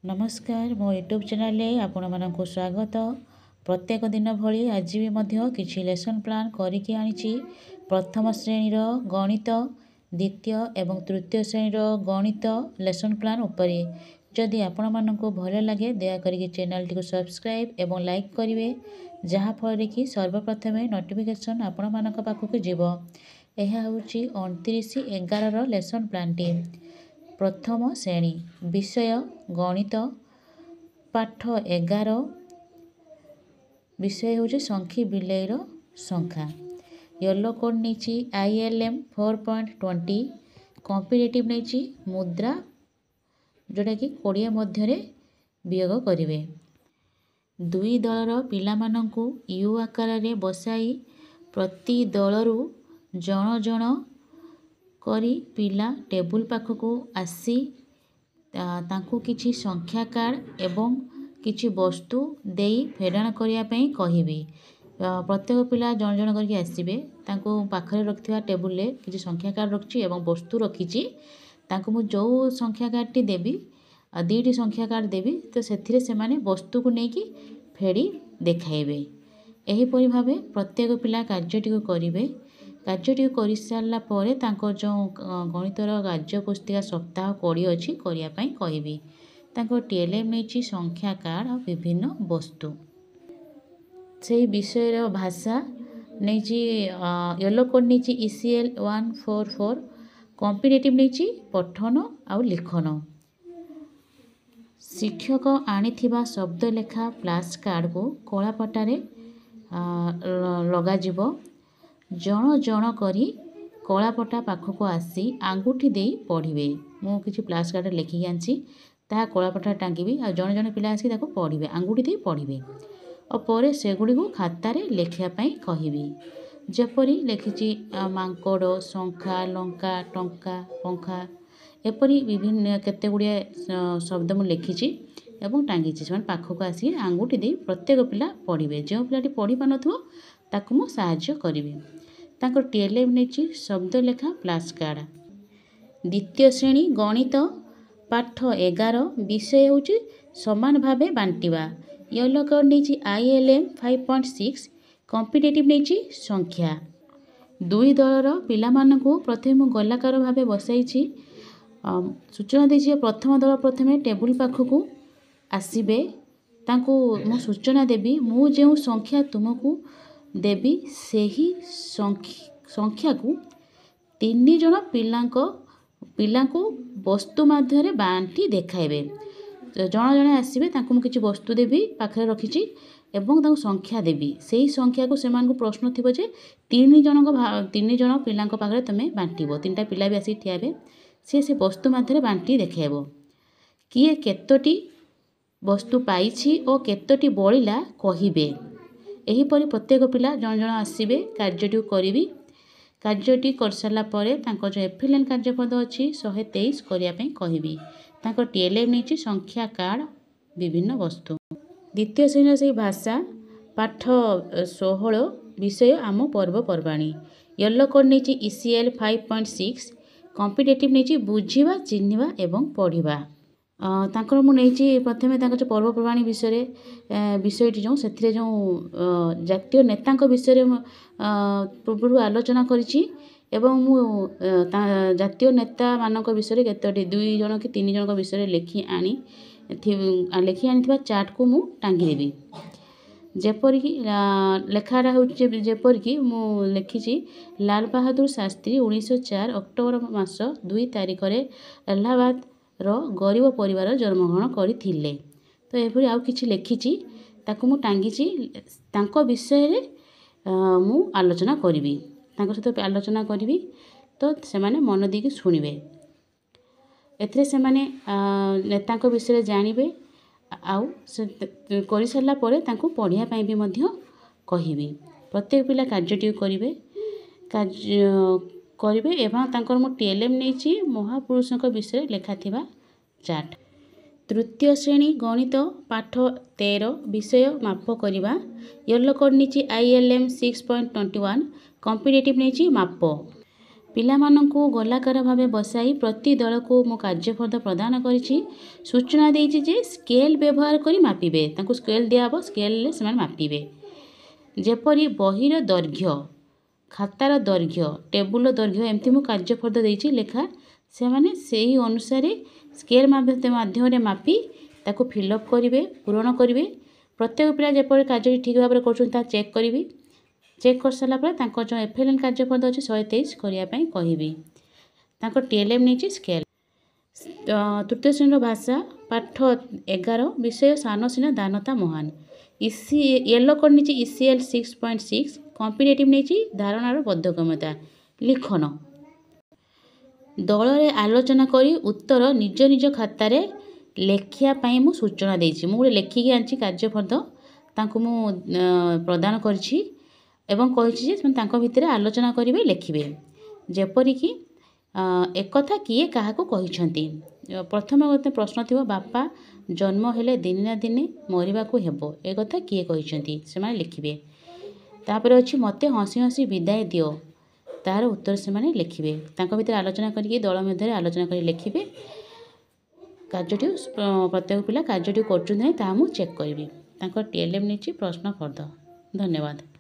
नमस्कार मो YouTube channel आपण मानक स्वागत। प्रत्येक दिन भली आज भी मध्य किछि लेसन प्लान करिकि आनिछि। प्रथम श्रेणी गणित, द्वितीय एवं तृतीय श्रेणी गणित लेसन प्लान उपरे। जदि आपण मानक भल लगे दया करिकि चैनल टी सब्सक्राइब एवं लाइक करिवे, जहा फल कि सर्वप्रथम नोटिफिकेशन आपण मानक पाखक जीवो। यह होछि 29/11 लेसन प्लान टी। प्रथम श्रेणी विषय गणित, पाठ 11, विषय हूँ संख्या बिलेईर संख्या। येलो कोड नहीं ILM 4.20, कॉम्पिटिटिव नहीं मुद्रा जोटा कि 20 मध्य वियोग करेंगे। दुई दलर पिलामानंकु यू आकार रे बसाई प्रति दलरू जण जण करी पिला टेबुल पाखकू आसी तांकू किछि संख्या कार्ड एवं किछि वस्तु देई फेडाण करिया पई कहिबी। प्रत्येक पिला जण जण करके आसीबे, तांकू पाखरे रखिथिबा टेबुल ले किछि संख्या कार्ड रखछि एवं वस्तु रखिछि। तांकू मु जो संख्या कार्ड टी देबी, दुईटी संख्या कार्ड देबी, तो सेथिरे से माने वस्तु को नेकी फेडी देखाइबे। एही परि भाबे प्रत्येक पिला कार्यटी को करिवे। कार्यटी कर सारा पर जो गणितर कार्य पुस्तिका सप्ताह 20 अच्छी करने कहबी। TLM नहीं संख्या कार्ड और विभिन्न वस्तु से विषय भाषा नहीं येलो कोड नहीं ECL 144, कॉम्पिटिटिव नहीं पठन आउ लिखन। शिक्षक आनिथिबा शब्द लेखा फ्लैश कार्ड को कलापटारे लगाजिबो। जण जण करी कलापटा पाखक आसी आंगुठी दे पढ़े। मु किछि फ्लैश कार्ड लिखिकी आनछि, ता कलापटा टांगिबी आ जण जण पिला आसी ताको पढ़े, आंगुठी दे पढ़े और पर सेगुड़ी को खातार लेखिया पई कहिबी। जेपरी लिखिछि मांकड़, शंखा, लंका, टंका, पंखा, एपरी विभिन्न केते गुड़िया शब्द मु लिखिछि एवं टांगिछि। से पाखक आसी आंगुठी दे प्रत्येक पिला पढ़े। जो पिलाटी पढ़ी पानथुओ ताकू मु साहाय्य करिवे। तांकर TLM नहीं शब्द लेखा फ्लैश कार्ड। द्वितीय श्रेणी गणित, पाठ 11, विषय हूँ समान भावे बांटिबा। येलो कोड नहीं ILM 5.6, कॉम्पिटिटिव नहीं संख्या। दुई दलर पिलामानंकु प्रथमे गोलाकार भावे बसाई सूचना देछि। प्रथम दल प्रथमे टेबुल पाखकू आसीबे, तांकू मु सूचना देबी। मु जे संख्या तुमको देवी सही संख्या को 3 जन पिला वस्तु मध्य बांटी देखाइबे। जन जन आसबे मुझे वस्तु देवी पाखे रखी एवं संख्या देवी। सही संख्या को से प्रश्न थी जे 3 जन पिला पाखे तुम बांटब। 3टा पिला भी आसिक ठियाबे, से वस्तु मध्य बांटी देखाइब। किए केतोटी वस्तु पाइछि और केतोटी बळिला कहिबे। एहीपरि प्रत्येक पिला जन जन आसबे, कार्यटी करी। कार्यटी कर सारा पर जो FLN कार्यपद अच्छी 123 करने कहबी। TLM नहीं संख्या कार्ड, विभिन्न वस्तु। द्वितीय श्रेणी से भाषा, पाठ 16, विषय आम पर्वपर्वाणी। येलो कोड नहीं ECL 5.6, कॉम्पिटिटिव नहीं बुझा, चिन्हवा एवं पढ़ा। तांकर मु नहीं प्रथमे जो पर्वपर्वाणी विषयटी जो से जो जातीय नेता विषय पूर्व आलोचना करिछि एवं मु जातीय नेता मानक विषय केतोटी 2 जन कि 3 जन विषय लिखि आनी चार्ट को मु टांगी देबी। जेपरिक लेखाटा हूँ जेपरिक मु लिखिछि लाल बहादुर शास्त्री 1904 अक्टोबर मास 2 तारिख रे इलाहाबाद गरीब परिवार जन्मग्रहण करथिले। तो एपरि आउ किछि लिखिछि ताकू मु टांगिछि। तांको विषय रे मु आलोचना करिवि, तांको सहित आलोचना करिवि, तो से माने मन देकी सुनिबे। एथरे से माने नेताको विषय जानिबे। आउ से करि सारला परे तांको पढ़िया पई भी मध्य कहिबि। प्रत्येक पिला कार्यटी करिवे एवं तांकर मु TLM नहीं महापुरुषों विषय लेखा थिबा चार्ट। तृतीय श्रेणी गणित, पाठ 13, विषय माप करवा। येलो कोड नहीं ILM 6.21, कॉम्पिटिटिव नहीं माप। ପିଲାମାନଙ୍କୁ ଗୋଲାକାର ଭାବେ ବସାଇ ପ୍ରତି ଦଳକୁ ମୁଁ କାର୍ଯ୍ୟଫର୍ଦ୍ଦ ପ୍ରଦାନ କରିଛି। ସୂଚନା ଦେଇଛି ଯେ ସ୍କେଲ୍ ବ୍ୟବହାର କରି ମାପିବେ। ତାଙ୍କୁ ସ୍କେଲ୍ ଦିଆହେବ, ସ୍କେଲ୍ରେ ସେମାନେ ମାପିବେ। ଯେପରି ବହିର ଦୈର୍ଘ୍ୟ, ଖାତାର ଦୈର୍ଘ୍ୟ, ଟେବୁଲର ଦୈର୍ଘ୍ୟ ଏମିତି ମୁଁ କାର୍ଯ୍ୟଫର୍ଦ୍ଦ ଦେଇଛି ଲେଖା। ସେମାନେ ସେହି ଅନୁସାରେ ସ୍କେଲ୍ ମାଧ୍ୟମରେ ମାପି ତାକୁ ଫିଲ୍ଅପ୍ କରିବେ, ପୂରଣ କରିବେ। ପ୍ରତ୍ୟେକ ପିଲା ଯେପରି କାର୍ଯ୍ୟଟି ଠିକ୍ ଭାବରେ କରୁଛନ୍ତି ତାହା ଚେକ୍ କରିବି। ଚେକ୍ କରିସାରିଲା ପରେ ତାଙ୍କ ଯେଉଁ FLN କାର୍ଯ୍ୟଫର୍ଦ୍ଦ ଅଛି 123 କରିବା ପାଇଁ କହିବି। ତାଙ୍କ TLM ନେଇଛି ସ୍କେଲ୍। ତୃତୀୟ ଶ୍ରେଣୀର ଭାଷା ପାଠ 11 ବିଷୟ ସାନ ସିନା ଦାନତା ମହାନ। ୟେଲୋ କୋଡ୍ ନେଇଛି ECL 6.6। କମ୍ପିଟେଟିଭ୍ ନେଇଛି ଧାରଣାର ବୋଧଗମ୍ୟତା। ଲିଖନ ଦଳରେ ଆଲୋଚନା କରି ଉତ୍ତର ନିଜ ନିଜ ଖାତାରେ ଲେଖିବା ପାଇଁ ମୁଁ ସୂଚନା ଦେଇଛି। ମୁଁ ଗୋଟେ ଲେଖିକି ଆଣିଛି କାର୍ଯ୍ୟଫର୍ଦ୍ଦ, ତାଙ୍କୁ ମୁଁ ପ୍ରଦାନ କରିଛି ଏବଂ କହିଛି ଯେ ସେମାନେ ତାଙ୍କ ଭିତରେ ଆଲୋଚନା କରିବେ, ଲେଖିବେ। ଯେପରିକି ଏକଥା କିଏ କାହାକୁ କହିଛନ୍ତି। ପ୍ରଥମେ ଗୋଟେ ପ୍ରଶ୍ନ ଥିବ, ବାପା ଜନ୍ମ ହେଲେ ଦିନେ ନା ଦିନେ ମରିବାକୁ ହେବ, ଏ କଥା କିଏ କହିଛନ୍ତି, ସେମାନେ ଲେଖିବେ। ତାପରେ ଅଛି ମୋତେ ହସି ହସି ବିଦାୟ ଦିଅ, ତାହାର ଉତ୍ତର ସେମାନେ ଲେଖିବେ। ତାଙ୍କ ଭିତରେ ଆଲୋଚନା କରିକି ଦଳ ମଧ୍ୟରେ ଆଲୋଚନା କରି ଲେଖିବେ। କାର୍ଯ୍ୟଟି ପ୍ରତ୍ୟେକ ପିଲା କାର୍ଯ୍ୟଟି କରୁଛନ୍ତି ନାହିଁ ତାହା ମୁଁ ଚେକ୍ କରିବି। ତାଙ୍କ TLM ନେଇଛି ପ୍ରଶ୍ନଫର୍ଦ୍ଦ। ଧନ୍ୟବାଦ।